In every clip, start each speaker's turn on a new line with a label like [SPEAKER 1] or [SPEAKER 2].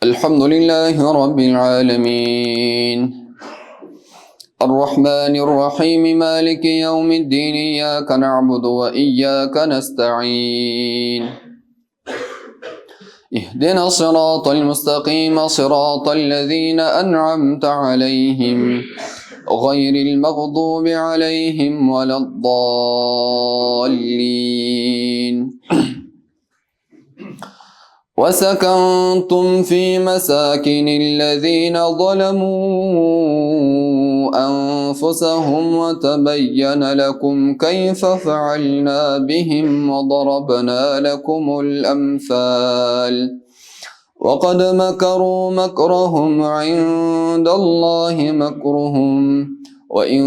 [SPEAKER 1] الحمد لله رب العالمين الرحمن الرحيم مالك يوم الدين إياك نعبد وإياك نستعين اهدنا الصراط المستقيم صراط الذين أنعمت عليهم غير المغضوب عليهم ولا الضالين وسكنتم في مساكن الذين ظلموا أنفسهم وتبين لكم كيف فعلنا بهم وضربنا لكم الأمثال وقد مكروا مكرهم عند الله مكرهم وإن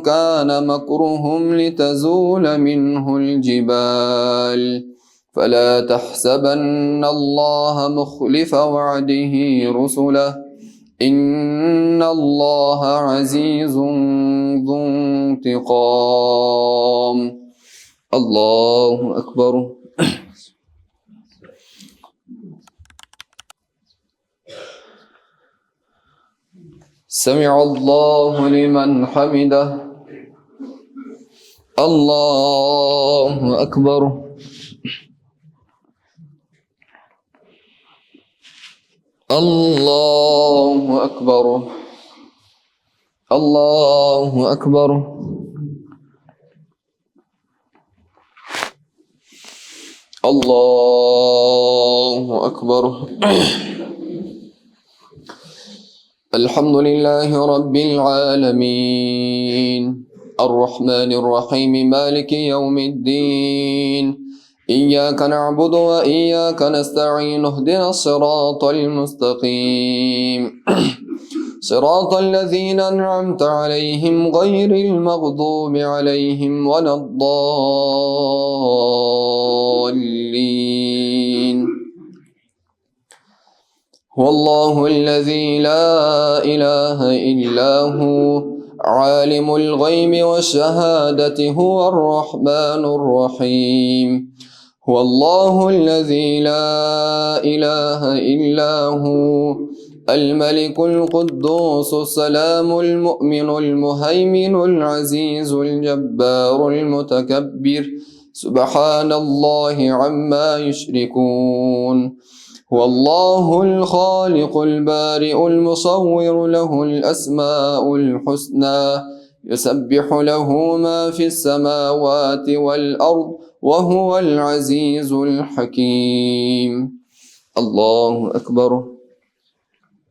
[SPEAKER 1] كان مكرهم لتزول منه الجبال فلا تحسبن الله مخلف وعده رسله إن الله عزيز ذو انتقام الله أكبر سمع الله لمن حمده الله أكبر الله أكبر الله أكبر الله أكبر الحمد لله رب العالمين الرحمن الرحيم مالك يوم الدين إياك نعبد وإياك نستعين اهدنا الصراط المستقيم صراط الذين أنعمت عليهم غير المغضوب عليهم ولا الضالين هو الله الذي لا إله إلا هو عالم الغيب والشهادة هو الرحمن الرحيم هو الله الذي لا إله إلا هو الملك القدوس السلام المؤمن المهيمن العزيز الجبار المتكبر سبحان الله عما يشركون هو الله الخالق البارئ المصور له الأسماء الحسنى يسبح له ما في السماوات والأرض وهو العزيز الحكيم الله أكبر